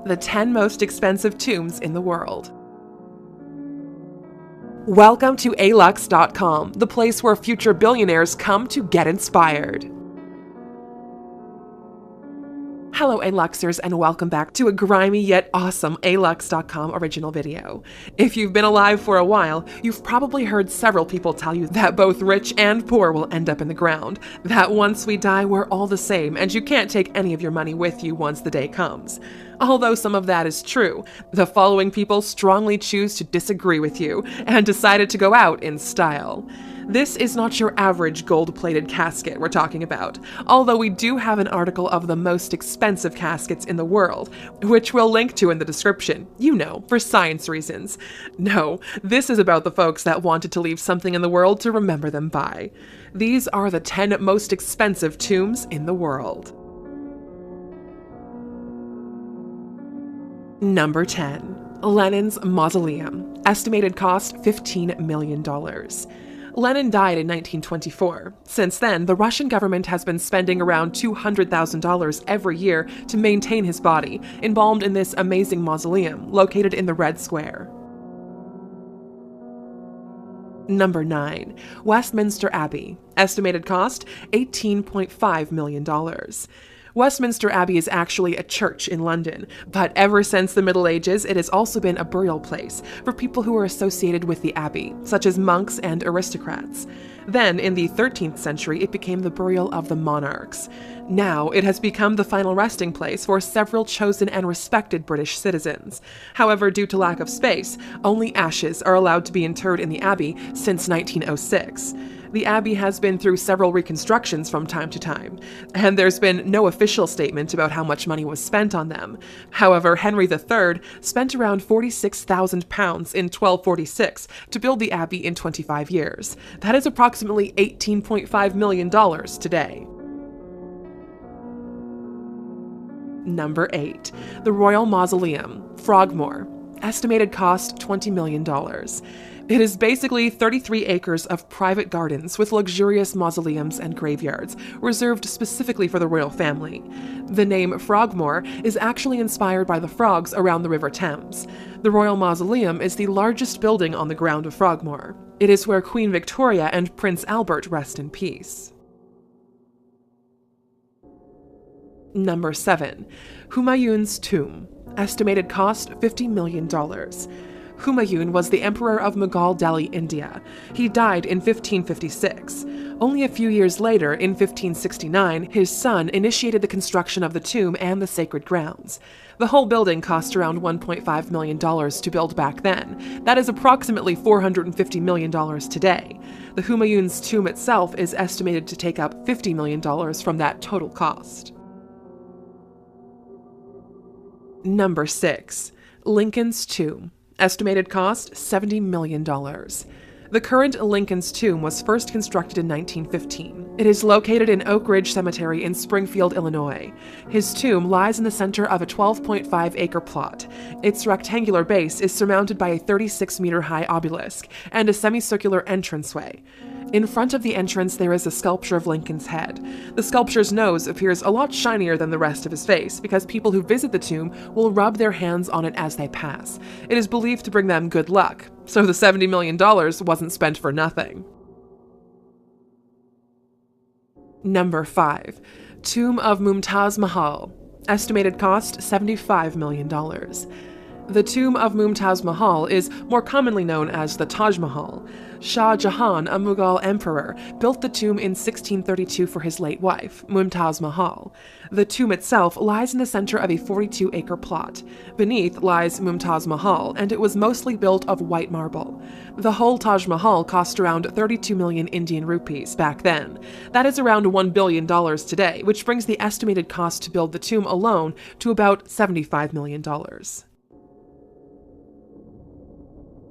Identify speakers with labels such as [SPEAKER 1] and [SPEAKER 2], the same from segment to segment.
[SPEAKER 1] The 10 most expensive tombs in the world. Welcome to alux.com, the place where future billionaires come to get inspired. Hello Aluxers, and welcome back to a grimy yet awesome alux.com original video. If you've been alive for a while, you've probably heard several people tell you that both rich and poor will end up in the ground, that once we die we're all the same and you can't take any of your money with you once the day comes. Although some of that is true, the following people strongly choose to disagree with you and decided to go out in style. This is not your average gold-plated casket we're talking about, although we do have an article of the most expensive caskets in the world, which we'll link to in the description, you know, for science reasons. No, this is about the folks that wanted to leave something in the world to remember them by. These are the 10 most expensive tombs in the world. Number 10. Lenin's Mausoleum. Estimated cost $15 million. Lenin died in 1924. Since then, the Russian government has been spending around $200,000 every year to maintain his body, embalmed in this amazing mausoleum located in the Red Square. Number 9. Westminster Abbey. Estimated cost $18.5 million. Westminster Abbey is actually a church in London, but ever since the Middle Ages, it has also been a burial place for people who are associated with the abbey, such as monks and aristocrats. Then, in the 13th century, it became the burial of the monarchs. Now, it has become the final resting place for several chosen and respected British citizens. However, due to lack of space, only ashes are allowed to be interred in the abbey since 1906. The abbey has been through several reconstructions from time to time, and there's been no official statement about how much money was spent on them. However, Henry III spent around £46,000 in 1246 to build the abbey in 25 years. That is approximately $18.5 million today. Number 8. The Royal Mausoleum, Frogmore. Estimated cost $20 million. It is basically 33 acres of private gardens with luxurious mausoleums and graveyards, reserved specifically for the royal family. The name Frogmore is actually inspired by the frogs around the River Thames. The Royal Mausoleum is the largest building on the ground of Frogmore. It is where Queen Victoria and Prince Albert rest in peace. Number 7. Humayun's Tomb. Estimated cost $50 million. Humayun was the emperor of Mughal Delhi, India. He died in 1556. Only a few years later, in 1569, his son initiated the construction of the tomb and the sacred grounds. The whole building cost around $1.5 million to build back then. That is approximately $450 million today. The Humayun's tomb itself is estimated to take up $50 million from that total cost. Number 6. Lincoln's Tomb. Estimated cost $70 million. The current Lincoln's Tomb was first constructed in 1915. It is located in Oak Ridge Cemetery in Springfield, Illinois. His tomb lies in the center of a 12.5-acre plot. Its rectangular base is surmounted by a 36-meter-high obelisk and a semicircular entranceway. In front of the entrance, there is a sculpture of Lincoln's head. The sculpture's nose appears a lot shinier than the rest of his face because people who visit the tomb will rub their hands on it as they pass. It is believed to bring them good luck, so the $70 million wasn't spent for nothing. Number 5. Tomb of Mumtaz Mahal. Estimated cost $75 million. The tomb of Mumtaz Mahal is more commonly known as the Taj Mahal. Shah Jahan, a Mughal emperor, built the tomb in 1632 for his late wife, Mumtaz Mahal. The tomb itself lies in the center of a 42-acre plot. Beneath lies Mumtaz Mahal, and it was mostly built of white marble. The whole Taj Mahal cost around 32 million Indian rupees back then. That is around $1 billion today, which brings the estimated cost to build the tomb alone to about $75 million.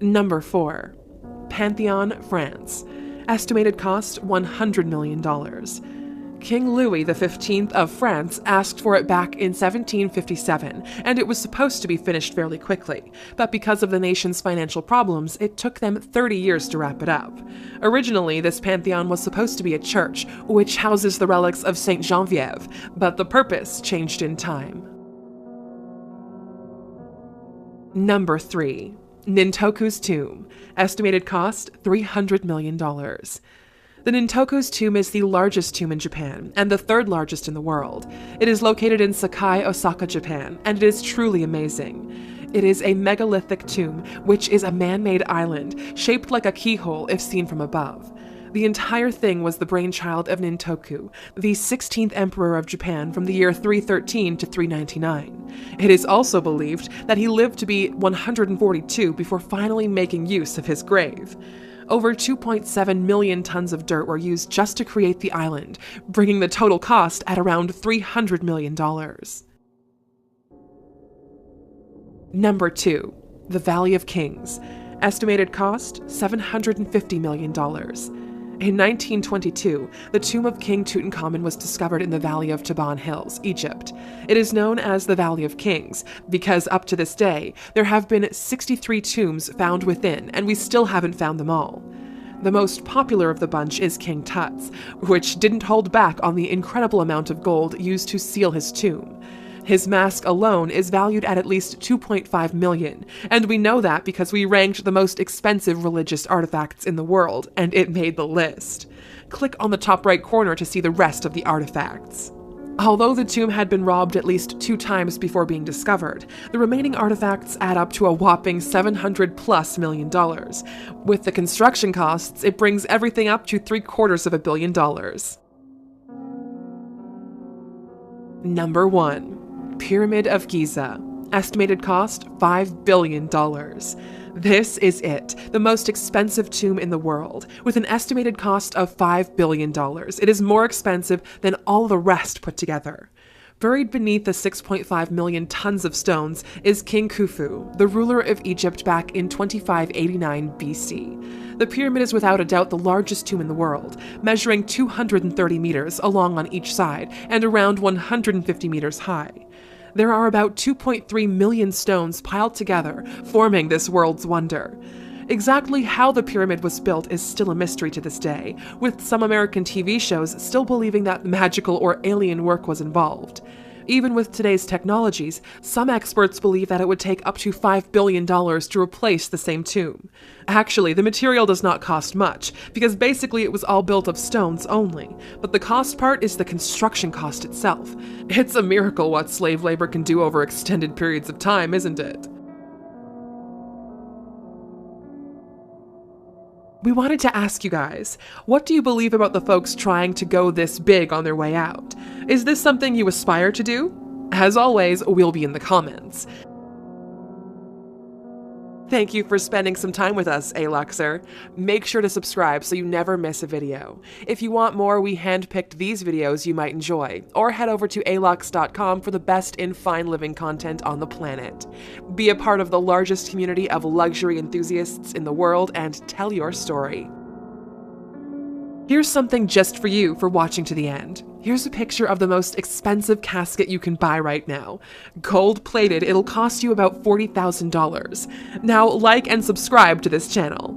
[SPEAKER 1] Number 4. Pantheon, France. Estimated cost $100 million. King Louis XV of France asked for it back in 1757, and it was supposed to be finished fairly quickly, but because of the nation's financial problems, it took them 30 years to wrap it up. Originally, this pantheon was supposed to be a church, which houses the relics of Saint Genevieve, but the purpose changed in time. Number 3. Nintoku's tomb. Estimated cost $300 million. The Nintoku's tomb is the largest tomb in Japan and the third largest in the world. It is located in Sakai, Osaka, Japan, and it is truly amazing. It is a megalithic tomb, which is a man-made island shaped like a keyhole if seen from above. The entire thing was the brainchild of Nintoku, the 16th emperor of Japan from the year 313 to 399. It is also believed that he lived to be 142 before finally making use of his grave. Over 2.7 million tons of dirt were used just to create the island, bringing the total cost at around $300 million. Number 2. The Valley of Kings. Estimated cost $750 million. In 1922, the tomb of King Tutankhamun was discovered in the Valley of Taban Hills, Egypt. It is known as the Valley of Kings because up to this day, there have been 63 tombs found within, and we still haven't found them all. The most popular of the bunch is King Tut's, which didn't hold back on the incredible amount of gold used to seal his tomb. His mask alone is valued at least $2.5 million, and we know that because we ranked the most expensive religious artifacts in the world, and it made the list. Click on the top right corner to see the rest of the artifacts. Although the tomb had been robbed at least 2 times before being discovered, the remaining artifacts add up to a whopping $700+ million. With the construction costs, it brings everything up to $750 million. Number 1. Pyramid of Giza. Estimated cost $5 billion. This is it, the most expensive tomb in the world, with an estimated cost of $5 billion. It is more expensive than all the rest put together. Buried beneath the 6.5 million tons of stones is King Khufu, the ruler of Egypt back in 2589 BC. The pyramid is without a doubt the largest tomb in the world, measuring 230 meters along on each side and around 150 meters high. There are about 2.3 million stones piled together, forming this world's wonder. Exactly how the pyramid was built is still a mystery to this day, with some American TV shows still believing that magical or alien work was involved. Even with today's technologies, some experts believe that it would take up to $5 billion to replace the same tomb. Actually, the material does not cost much, because basically it was all built of stones only, but the cost part is the construction cost itself. It's a miracle what slave labor can do over extended periods of time, isn't it? We wanted to ask you guys, what do you believe about the folks trying to go this big on their way out? Is this something you aspire to do? As always, we'll be in the comments. Thank you for spending some time with us, Aluxer. Make sure to subscribe so you never miss a video. If you want more, we handpicked these videos you might enjoy, or head over to alux.com for the best in fine living content on the planet. Be a part of the largest community of luxury enthusiasts in the world and tell your story. Here's something just for you for watching to the end. Here's a picture of the most expensive casket you can buy right now. Gold-plated, it'll cost you about $40,000. Now, like and subscribe to this channel.